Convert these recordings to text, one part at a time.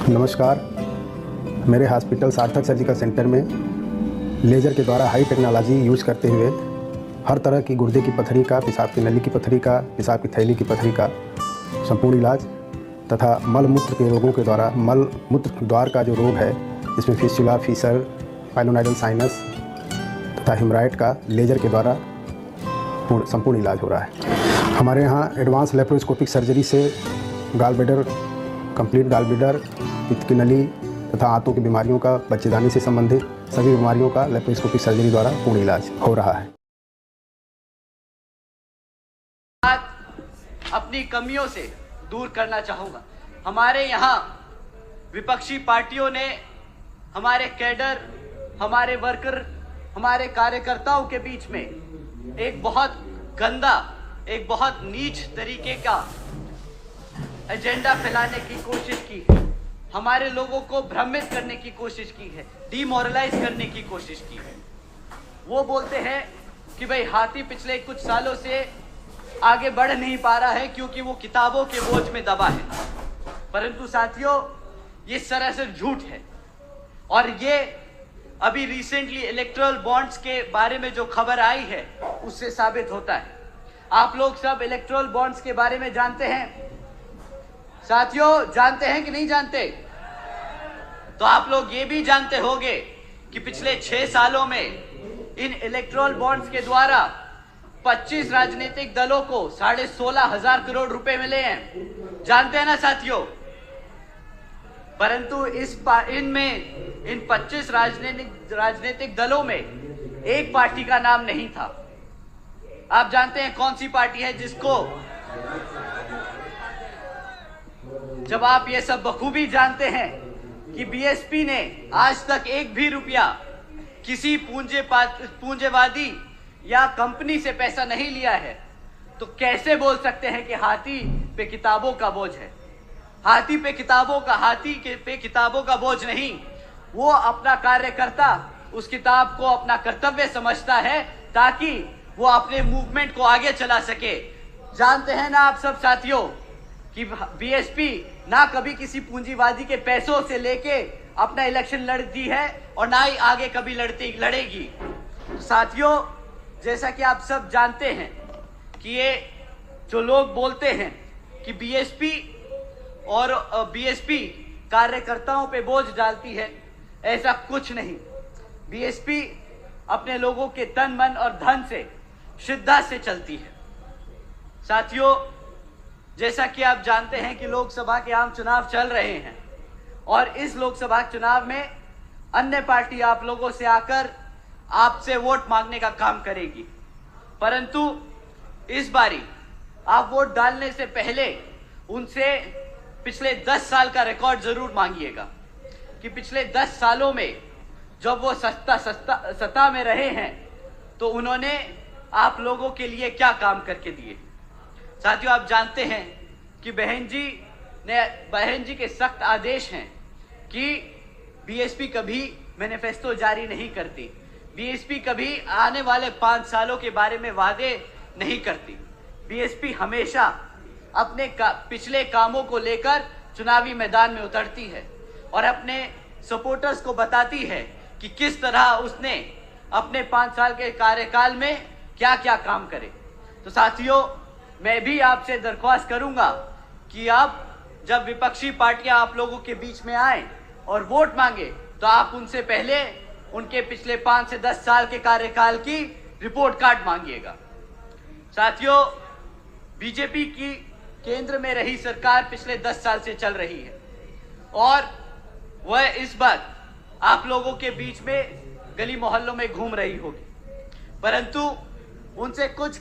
नमस्कार। मेरे हॉस्पिटल सार्थक सर्जिकल सेंटर में लेज़र के द्वारा हाई टेक्नोलॉजी यूज करते हुए हर तरह की गुर्दे की पथरी का, पेशाब की नली की पथरी का, पेशाब की थैली की पथरी का संपूर्ण इलाज तथा मल मूत्र के रोगों के द्वारा मल मूत्र द्वार का जो रोग है, इसमें फिस्टुला, फीसर, पाइलोनाइडल साइनस तथा हेमराइड का लेज़र के द्वारा संपूर्ण इलाज हो रहा है। हमारे यहाँ एडवांस लेप्रोस्कोपिक सर्जरी से gall bladder, complete gall bladder, पित्त की नली तथा आंतों की बीमारियों का, बच्चेदानी से संबंधित सभी बीमारियों का लेप्रोस्कोपिक सर्जरी द्वारा पूर्ण इलाज हो रहा है। अपनी कमियों से दूर करना चाहूँगा। हमारे यहाँ विपक्षी पार्टियों ने हमारे कैडर, हमारे वर्कर, हमारे कार्यकर्ताओं के बीच में एक बहुत गंदा, एक बहुत नीच तरीके का एजेंडा फैलाने की कोशिश की है। हमारे लोगों को भ्रमित करने की कोशिश की है, डिमोरलाइज करने की कोशिश की है। वो बोलते हैं कि भाई हाथी पिछले कुछ सालों से आगे बढ़ नहीं पा रहा है क्योंकि वो किताबों के बोझ में दबा है। परंतु साथियों, ये सरासर झूठ है। और ये अभी रिसेंटली इलेक्टोरल बॉन्ड्स के बारे में जो खबर आई है उससे साबित होता है। आप लोग सब इलेक्टोरल बॉन्ड्स के बारे में जानते हैं साथियों, जानते हैं कि नहीं जानते? तो आप लोग ये भी जानते होंगे कि पिछले 6 सालों में इन इलेक्टोरल बॉन्ड्स के द्वारा 25 राजनीतिक दलों को 16,500 करोड़ रुपए मिले हैं। जानते हैं ना साथियों? परंतु इन 25 राजनीतिक दलों में एक पार्टी का नाम नहीं था। आप जानते हैं कौन सी पार्टी है जिसको, जब आप ये सब बखूबी जानते हैं कि बीएसपी ने आज तक एक भी रुपया किसी पूंजीवादी या कंपनी से पैसा नहीं लिया है, तो कैसे बोल सकते हैं कि हाथी पे किताबों का बोझ है? हाथी पे किताबों का बोझ नहीं। वो अपना कार्यकर्ता उस किताब को अपना कर्तव्य समझता है ताकि वो अपने मूवमेंट को आगे चला सके। जानते हैं ना आप सब साथियों कि बीएसपी ना कभी किसी पूंजीवादी के पैसों से लेके अपना इलेक्शन लड़ती है और ना ही आगे कभी लड़ेगी। साथियों, जैसा कि आप सब जानते हैं कि ये जो लोग बोलते हैं कि बीएसपी कार्यकर्ताओं पे बोझ डालती है, ऐसा कुछ नहीं। बीएसपी अपने लोगों के तन, मन और धन से, श्रद्धा से चलती है। साथियों, जैसा कि आप जानते हैं कि लोकसभा के आम चुनाव चल रहे हैं और इस लोकसभा चुनाव में अन्य पार्टी आप लोगों से आकर आपसे वोट मांगने का काम करेगी। परंतु इस बारी आप वोट डालने से पहले उनसे पिछले 10 साल का रिकॉर्ड जरूर मांगिएगा कि पिछले 10 सालों में जब वो सत्ता में रहे हैं तो उन्होंने आप लोगों के लिए क्या काम करके दिए। साथियों, आप जानते हैं कि बहन जी के सख्त आदेश हैं कि बीएसपी कभी मैनिफेस्टो जारी नहीं करती। बीएसपी कभी आने वाले 5 सालों के बारे में वादे नहीं करती। बीएसपी हमेशा अपने पिछले कामों को लेकर चुनावी मैदान में उतरती है और अपने सपोर्टर्स को बताती है कि किस तरह उसने अपने 5 साल के कार्यकाल में क्या क्या काम करे। तो साथियों, मैं भी आपसे दरख्वास्त करूंगा कि आप जब विपक्षी पार्टियां आप लोगों के बीच में आए और वोट मांगे तो आप उनसे पहले उनके पिछले 5 से 10 साल के कार्यकाल की रिपोर्ट कार्ड मांगिएगा। साथियों, बीजेपी की केंद्र में रही सरकार पिछले 10 साल से चल रही है और वह इस बार आप लोगों के बीच में गली मोहल्लों में घूम रही होगी, परंतु उनसे कुछ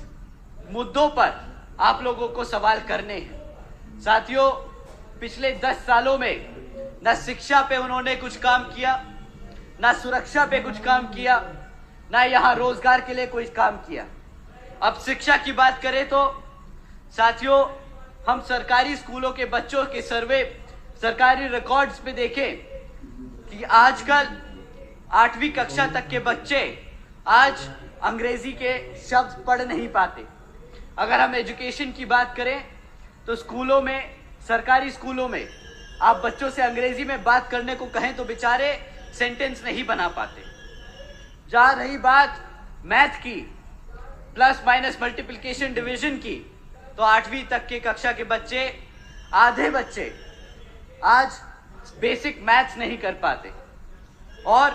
मुद्दों पर आप लोगों को सवाल करने हैं। साथियों, पिछले 10 सालों में न शिक्षा पे उन्होंने कुछ काम किया, ना सुरक्षा पे कुछ काम किया, ना यहाँ रोजगार के लिए कोई काम किया। अब शिक्षा की बात करें तो साथियों, हम सरकारी स्कूलों के बच्चों के सर्वे, सरकारी रिकॉर्ड्स पे देखें कि आजकल 8वीं कक्षा तक के बच्चे आज अंग्रेजी के शब्द पढ़ नहीं पाते। अगर हम एजुकेशन की बात करें तो स्कूलों में, सरकारी स्कूलों में आप बच्चों से अंग्रेजी में बात करने को कहें तो बेचारे सेंटेंस नहीं बना पाते। जा रही बात मैथ की, प्लस माइनस मल्टीप्लिकेशन डिवीजन की, तो 8वीं तक के कक्षा के बच्चे, आधे बच्चे आज बेसिक मैथ्स नहीं कर पाते। और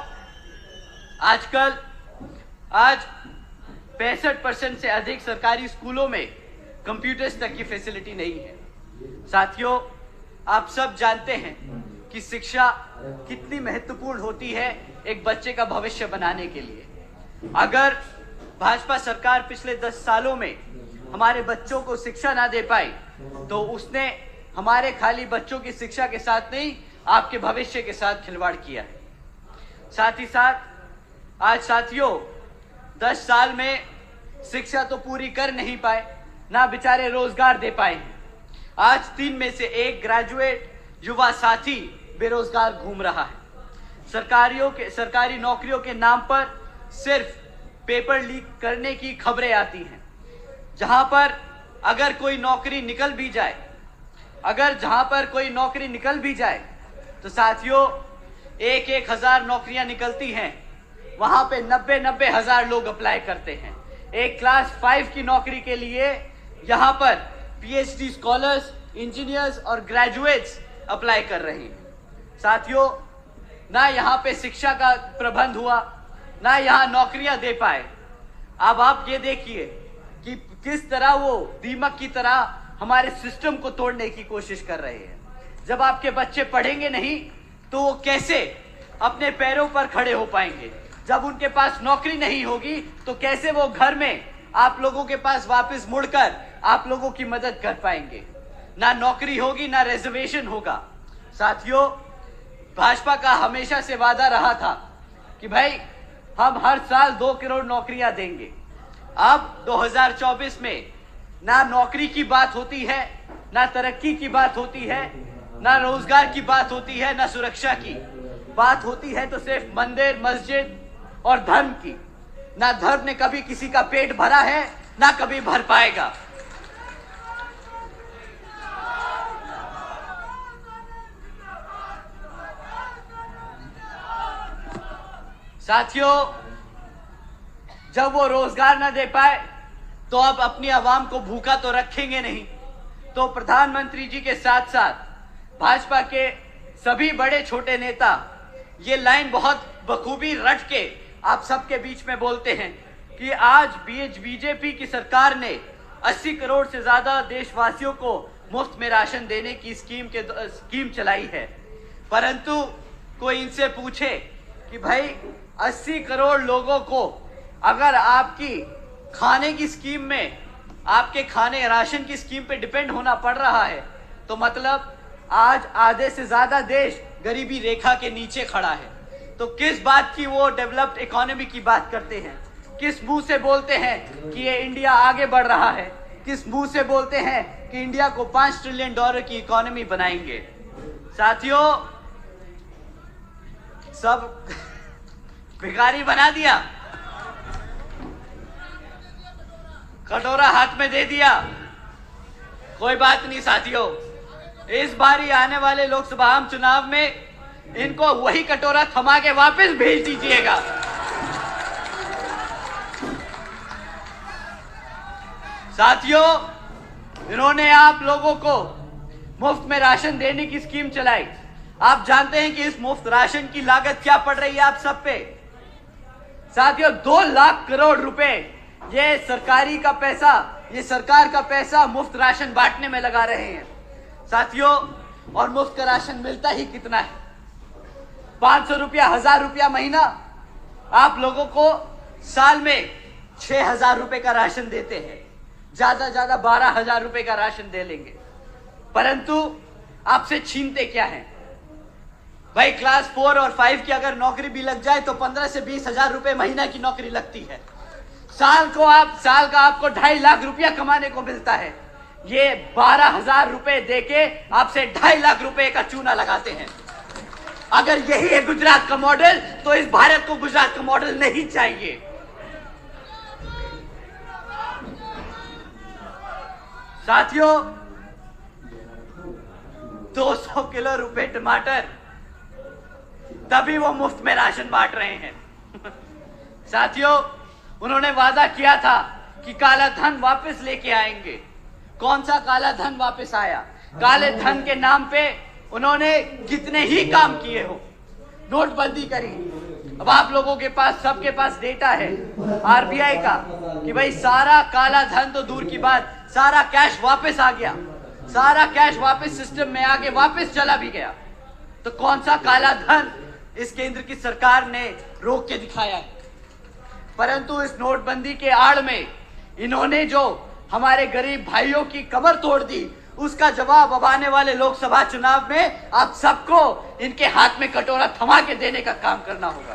आजकल आज 65% से अधिक सरकारी स्कूलों में कंप्यूटर्स तक की फैसिलिटी नहीं है। साथियों, आप सब जानते हैं कि शिक्षा कितनी महत्वपूर्ण होती है एक बच्चे का भविष्य बनाने के लिए। अगर भाजपा सरकार पिछले 10 सालों में हमारे बच्चों को शिक्षा ना दे पाई तो उसने हमारे खाली बच्चों की शिक्षा के साथ नहीं, आपके भविष्य के साथ खिलवाड़ किया है। साथ ही साथ आज साथियों 10 साल में शिक्षा तो पूरी कर नहीं पाए, ना बेचारे रोजगार दे पाए हैं। आज 3 में से 1 ग्रेजुएट युवा साथी बेरोजगार घूम रहा है। सरकारी नौकरियों के नाम पर सिर्फ पेपर लीक करने की खबरें आती हैं, जहां पर अगर कोई नौकरी निकल भी जाए, तो साथियों 1-1 हजार नौकरियां निकलती हैं, वहां पे 90-90 हजार लोग अप्लाई करते हैं। एक क्लास 5 की नौकरी के लिए यहां पर पीएचडी स्कॉलर्स, इंजीनियर्स और ग्रेजुएट्स अप्लाई कर रहे हैं। साथियों, ना यहां पे शिक्षा का प्रबंध हुआ, ना यहां नौकरियां दे पाए। अब आप ये देखिए कि किस तरह वो दीमक की तरह हमारे सिस्टम को तोड़ने की कोशिश कर रहे हैं। जब आपके बच्चे पढ़ेंगे नहीं तो वो कैसे अपने पैरों पर खड़े हो पाएंगे? जब उनके पास नौकरी नहीं होगी तो कैसे वो घर में आप लोगों के पास वापस मुड़कर आप लोगों की मदद कर पाएंगे? ना नौकरी होगी, ना रिजर्वेशन होगा। साथियों, भाजपा का हमेशा से वादा रहा था कि भाई हम हर साल 2 करोड़ नौकरियां देंगे। अब 2024 में ना नौकरी की बात होती है, ना तरक्की की बात होती है, ना रोजगार की बात होती है, ना सुरक्षा की बात होती है, तो सिर्फ मंदिर, मस्जिद और धर्म की। ना धर्म ने कभी किसी का पेट भरा है, ना कभी भर पाएगा। साथियों, जब वो रोजगार ना दे पाए तो अब अपनी आवाम को भूखा तो रखेंगे नहीं। तो प्रधानमंत्री जी के साथ साथ भाजपा के सभी बड़े छोटे नेता ये लाइन बहुत बखूबी रट के आप सबके बीच में बोलते हैं कि आज बीजेपी की सरकार ने 80 करोड़ से ज्यादा देशवासियों को मुफ्त में राशन देने की स्कीम चलाई है। परंतु कोई इनसे पूछे कि भाई 80 करोड़ लोगों को अगर आपकी खाने की स्कीम में, आपके खाने राशन की स्कीम पे डिपेंड होना पड़ रहा है, तो मतलब आज आधे से ज्यादा देश गरीबी रेखा के नीचे खड़ा है। तो किस बात की वो डेवलप्ड इकोनॉमी की बात करते हैं? किस मुंह से बोलते हैं कि ये इंडिया आगे बढ़ रहा है? किस मुंह से बोलते हैं कि इंडिया को $5 ट्रिलियन की इकोनॉमी बनाएंगे? साथियों, सब भिखारी बना दिया, कटोरा हाथ में दे दिया। कोई बात नहीं साथियों, इस बार ही आने वाले लोकसभा आम चुनाव में इनको वही कटोरा थमा के वापस भेज दीजिएगा। साथियों, इन्होंने आप लोगों को मुफ्त में राशन देने की स्कीम चलाई। आप जानते हैं कि इस मुफ्त राशन की लागत क्या पड़ रही है आप सब पे? साथियों, 2 लाख करोड़ रुपए ये सरकार का पैसा मुफ्त राशन बांटने में लगा रहे हैं। साथियों, और मुफ्त का राशन मिलता ही कितना है? 500 रुपया, 1000 रुपया महीना। आप लोगों को साल में 6000 रुपए का राशन देते हैं, ज्यादा 12,000 रुपए का राशन दे लेंगे, परंतु आपसे छीनते क्या है? भाई क्लास 4 और 5 की अगर नौकरी भी लग जाए तो 15 से 20,000 रुपए महीना की नौकरी लगती है। साल का आपको 2.5 लाख रुपया कमाने को मिलता है। ये 12,000 रुपए देके आपसे 2.5 लाख रुपए का चूना लगाते हैं। अगर यही है गुजरात का मॉडल, तो इस भारत को गुजरात का मॉडल नहीं चाहिए। साथियों, 200 किलो रुपए टमाटर, तभी वो मुफ्त में राशन बांट रहे हैं। साथियों, उन्होंने वादा किया था कि काला धन वापस लेके आएंगे। कौन सा काला धन वापस आया? काले धन के नाम पे उन्होंने कितने ही काम किए हो। नोटबंदी करी। अब आप लोगों के पास, सबके पास डेटा है आरबीआई का कि भाई सारा काला धन तो दूर की बात, सारा कैश वापस आ गया, सारा कैश वापस सिस्टम में आके वापस चला भी गया। तो कौन सा काला धन इस केंद्र की सरकार ने रोक के दिखाया है? परंतु इस नोटबंदी के आड़ में इन्होंने जो हमारे गरीब भाइयों की कमर तोड़ दी, उसका जवाब अब आने वाले लोकसभा चुनाव में आप सबको इनके हाथ में कटोरा थमा के देने का काम करना होगा।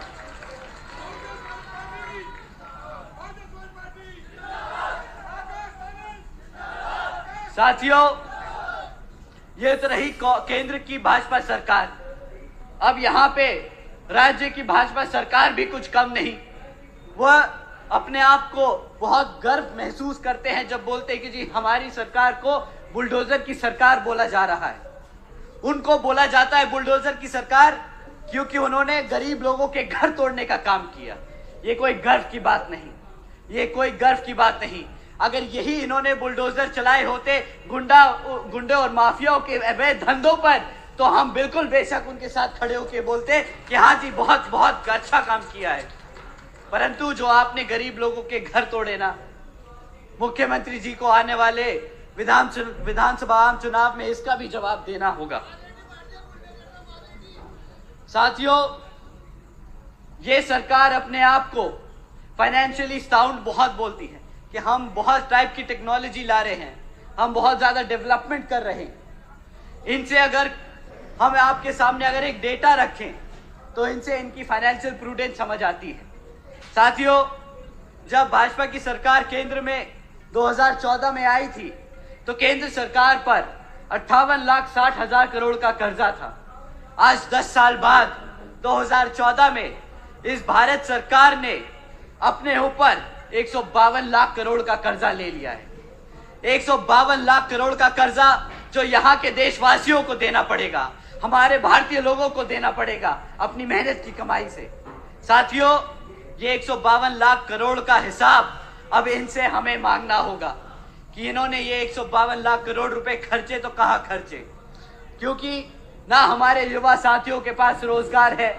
साथियों, ये तो रही केंद्र की भाजपा सरकार। अब यहाँ पे राज्य की भाजपा सरकार भी कुछ कम नहीं। वह अपने आप को बहुत गर्व महसूस करते हैं जब बोलते हैं कि जी हमारी सरकार को बुलडोजर की सरकार बोला जा रहा है। उनको बोला जाता है बुलडोजर की सरकार क्योंकि उन्होंने गरीब लोगों के घर तोड़ने का काम किया। ये कोई गर्व की बात नहीं, ये कोई गर्व की बात नहीं। अगर यही इन्होंने बुलडोजर चलाए होते गुंडे और माफियाओं के अवैध धंधों पर, तो हम बिल्कुल बेशक उनके साथ खड़े होकर बोलते कि हाँ जी बहुत बहुत अच्छा काम किया है। परंतु जो आपने गरीब लोगों के घर तोड़े ना, मुख्यमंत्री जी को आने वाले विधानसभा आम चुनाव में इसका भी जवाब देना होगा। साथियों, ये सरकार अपने आप को फाइनेंशियली साउंड बहुत बोलती है कि हम बहुत टाइप की टेक्नोलॉजी ला रहे हैं, हम बहुत ज्यादा डेवलपमेंट कर रहे हैं। इनसे अगर हम आपके सामने अगर एक डेटा रखें तो इनसे इनकी फाइनेंशियल प्रूडेंस समझ आती है। साथियों, जब भाजपा की सरकार केंद्र में 2014 में आई थी तो केंद्र सरकार पर 58,60,000 करोड़ का कर्जा था। आज 10 साल बाद 2014 में इस भारत सरकार ने अपने ऊपर 152 लाख करोड़ का कर्जा ले लिया है। 152 लाख करोड़ का कर्जा जो यहाँ के देशवासियों को देना पड़ेगा, हमारे भारतीय लोगों को देना पड़ेगा अपनी मेहनत की कमाई से। साथियों, ये 152 लाख करोड़ का हिसाब अब इनसे हमें मांगना होगा कि इन्होंने ये 152 लाख करोड़ रुपए खर्चे तो कहाँ खर्चे, क्योंकि ना हमारे युवा साथियों के पास रोजगार है,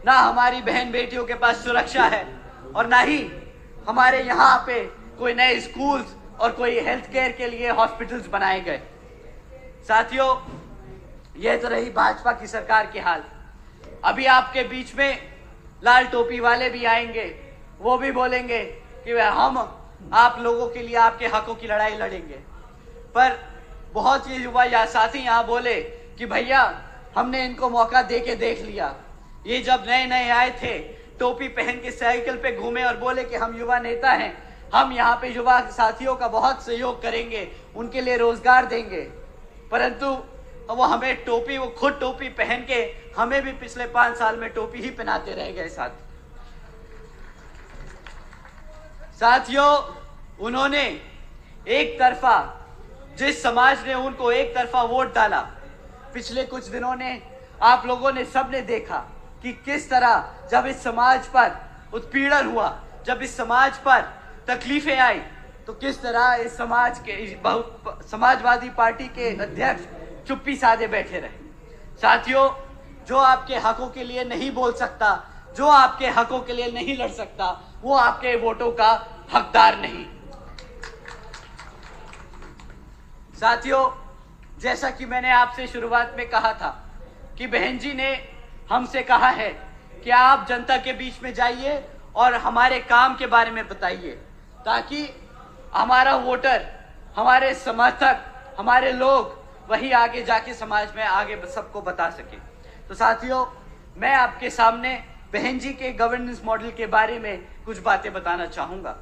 ना हमारी बहन बेटियों के पास सुरक्षा है, और ना ही हमारे यहाँ पे कोई नए स्कूल्स और कोई हेल्थ केयर के लिए हॉस्पिटल्स बनाए गए। साथियों, यह तो रही भाजपा की सरकार की हाल। अभी आपके बीच में लाल टोपी वाले भी आएंगे, वो भी बोलेंगे कि हम आप लोगों के लिए आपके हकों की लड़ाई लड़ेंगे। पर बहुत ये युवा या साथी यहाँ बोले कि भैया हमने इनको मौका दे के देख लिया। ये जब नए नए आए थे टोपी पहन के साइकिल पे घूमे और बोले कि हम युवा नेता हैं, हम यहाँ पे युवा साथियों का बहुत सहयोग करेंगे, उनके लिए रोजगार देंगे। परंतु वो हमें टोपी, वो खुद टोपी पहन के हमें भी पिछले 5 साल में टोपी ही पहनाते रह गए। साथियों, उन्होंने एक तरफा, जिस समाज ने उनको एक तरफा वोट डाला, पिछले कुछ दिनों ने आप लोगों ने सबने देखा कि किस तरह जब इस समाज पर उत्पीड़न हुआ, जब इस समाज पर तकलीफें आई, तो किस तरह इस समाज के समाजवादी पार्टी के अध्यक्ष चुप्पी साधे बैठे रहे। साथियों, जो आपके हकों के लिए नहीं बोल सकता, जो आपके हकों के लिए नहीं लड़ सकता, वो आपके वोटों का हकदार नहीं। साथियों, जैसा कि मैंने आपसे शुरुआत में कहा था कि बहन जी ने हमसे कहा है कि आप जनता के बीच में जाइए और हमारे काम के बारे में बताइए, ताकि हमारा वोटर, हमारे समर्थक, हमारे लोग वही आगे जाके समाज में आगे सबको बता सके। तो साथियों, मैं आपके सामने बहन जी के गवर्नेंस मॉडल के बारे में कुछ बातें बताना चाहूंगा।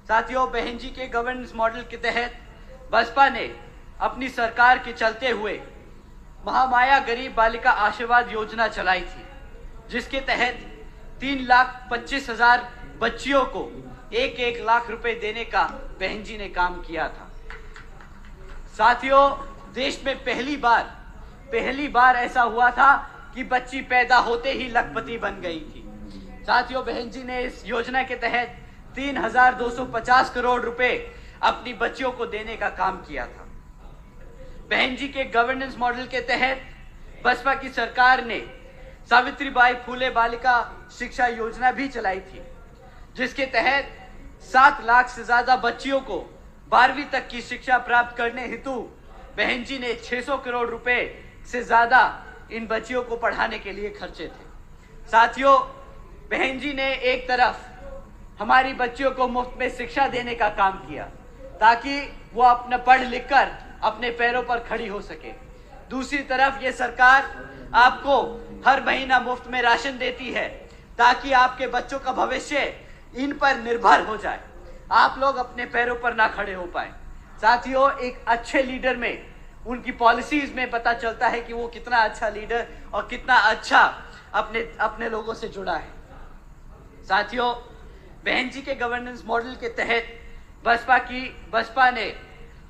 साथियों, बहन जी के गवर्नेंस मॉडल के तहत बसपा ने अपनी सरकार के चलते हुए महामाया गरीब बालिका आशीर्वाद योजना चलाई थी, जिसके तहत 3,25,000 बच्चियों को 1-1 लाख रुपए देने का बहन जी ने काम किया था। साथियों, देश में पहली बार पहली बार ऐसा हुआ था कि बच्ची पैदा होते ही लखपति बन गई थी। साथियों, बहन जी ने इस योजना के तहत 3,250 करोड़ रुपए अपनी बच्चियों को देने का काम किया था। बहन जी के गवर्नेंस मॉडल के तहत बसपा की सरकार ने सावित्रीबाई फुले बालिका शिक्षा योजना भी चलाई थी, जिसके तहत 7 लाख से ज्यादा बच्चियों को 12वीं तक की शिक्षा प्राप्त करने हेतु बहन जी ने 600 करोड़ रुपए से ज्यादा इन बच्चियों को पढ़ाने के लिए खर्चे थे। साथियों, बहन जी ने एक तरफ हमारी बच्चियों को मुफ्त में शिक्षा देने का काम किया ताकि वो अपना पढ़ लिख कर अपने पैरों पर खड़ी हो सके। दूसरी तरफ ये सरकार आपको हर महीना मुफ्त में राशन देती है ताकि आपके बच्चों का भविष्य इन पर निर्भर हो जाए, आप लोग अपने पैरों पर ना खड़े हो पाए। साथियों, एक अच्छे लीडर में उनकी पॉलिसीज में पता चलता है कि वो कितना अच्छा लीडर और कितना अच्छा अपने लोगों से जुड़ा है। साथियों, बहन जी के गवर्नेंस मॉडल के तहत बसपा ने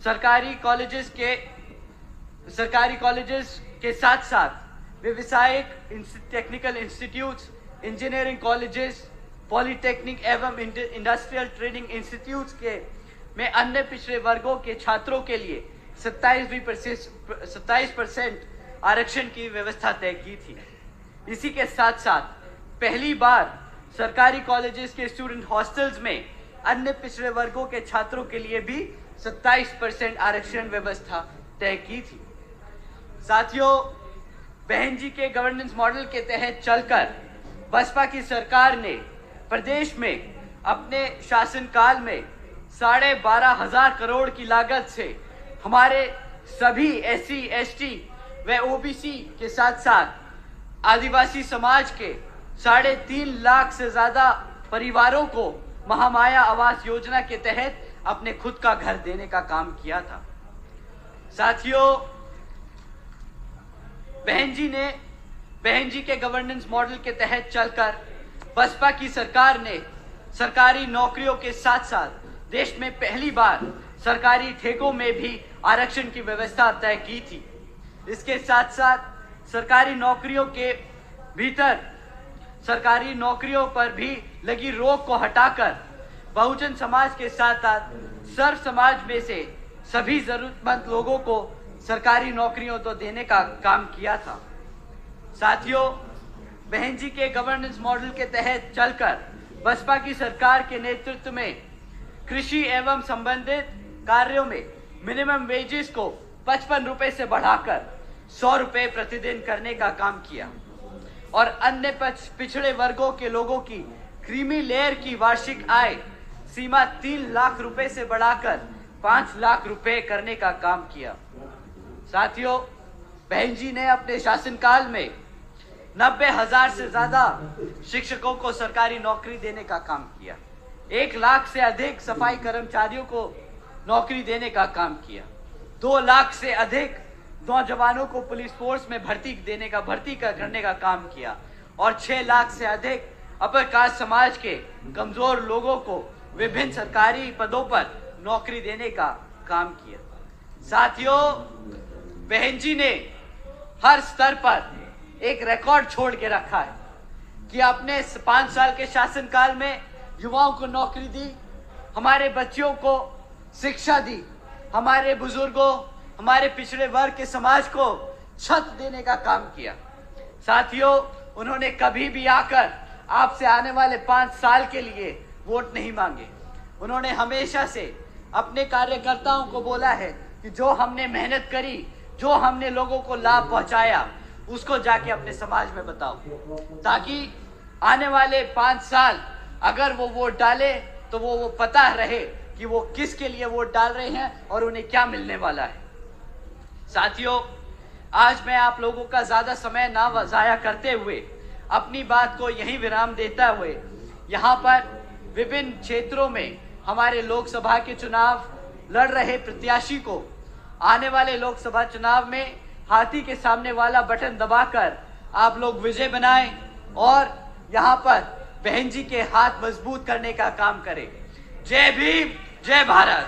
सरकारी कॉलेजेस के साथ साथ व्यवसायिक technical institutes, engineering colleges, polytechnic एवं इंडस्ट्रियल ट्रेनिंग इंस्टीट्यूट्स के में अन्य पिछड़े वर्गों के छात्रों के लिए 27% आरक्षण की व्यवस्था तय की थी। इसी के साथ साथ पहली बार सरकारी कॉलेजेस के स्टूडेंट हॉस्टल्स में अन्य पिछड़े वर्गों के छात्रों के लिए भी 27% आरक्षण व्यवस्था तय की थी। साथियों, बहन जी के गवर्नेंस मॉडल के तहत चलकर बसपा की सरकार ने प्रदेश में अपने शासनकाल में 12,500 करोड़ की लागत से हमारे सभी SC, ST व OBC के साथ साथ आदिवासी समाज के 3.5 लाख से ज्यादा परिवारों को महामाया आवास योजना के तहत अपने खुद का घर देने का काम किया था। साथियों, बहन जी के गवर्नेंस मॉडल के तहत चलकर बसपा की सरकार ने सरकारी नौकरियों के साथ साथ देश में पहली बार सरकारी ठेकों में भी आरक्षण की व्यवस्था तय की थी। इसके साथ साथ सरकारी नौकरियों के भीतर सरकारी नौकरियों पर भी लगी रोक को हटाकर बहुजन समाज के साथ साथ सर्व समाज में से सभी जरूरतमंद लोगों को सरकारी नौकरियों तो देने का काम किया था। साथियों, बहन जी के गवर्नेंस मॉडल के तहत चलकर बसपा की सरकार के नेतृत्व में कृषि एवं संबंधित कार्यों में मिनिमम वेजेस को 55 रुपए से बढ़ाकर 100 रुपए प्रतिदिन करने का काम किया और अन्य पिछड़े वर्गों के लोगों की क्रीमी लेयर की वार्षिक आय सीमा 3 लाख रुपए से बढ़ाकर 5 लाख रुपए करने का काम किया। साथियों, बहन जी ने अपने शासनकाल में 90,000 से ज्यादा शिक्षकों को सरकारी नौकरी देने का काम किया, 1 लाख से अधिक सफाई कर्मचारियों को नौकरी देने का काम किया, 2 लाख से अधिक नौजवानों को पुलिस फोर्स में भर्ती करने का काम किया और 6 लाख से अधिक अपर कास्ट समाज के कमजोर लोगों को विभिन्न सरकारी पदों पर नौकरी देने का काम किया। साथियों, बहन जी ने हर स्तर पर एक रिकॉर्ड छोड़ के रखा है कि अपने 5 साल के शासनकाल में युवाओं को नौकरी दी, हमारे बच्चियों को शिक्षा दी, हमारे बुजुर्गों, हमारे पिछड़े वर्ग के समाज को छत देने का काम किया। साथियों, उन्होंने कभी भी आकर आपसे आने वाले 5 साल के लिए वोट नहीं मांगे। उन्होंने हमेशा से अपने कार्यकर्ताओं को बोला है कि जो हमने मेहनत करी, जो हमने लोगों को लाभ पहुंचाया, उसको जाके अपने समाज में बताओ, ताकि आने वाले 5 साल अगर वो वोट डाले तो वो पता रहे कि वो किसके लिए वोट डाल रहे हैं और उन्हें क्या मिलने वाला है। साथियों, आज मैं आप लोगों का ज्यादा समय ना जाया करते हुए अपनी बात को यहीं विराम देता हुए यहाँ पर विभिन्न क्षेत्रों में हमारे लोकसभा के चुनाव लड़ रहे प्रत्याशी को आने वाले लोकसभा चुनाव में हाथी के सामने वाला बटन दबाकर आप लोग विजय बनाएं और यहाँ पर बहन जी के हाथ मजबूत करने का काम करें। जय भीम, जय भारत।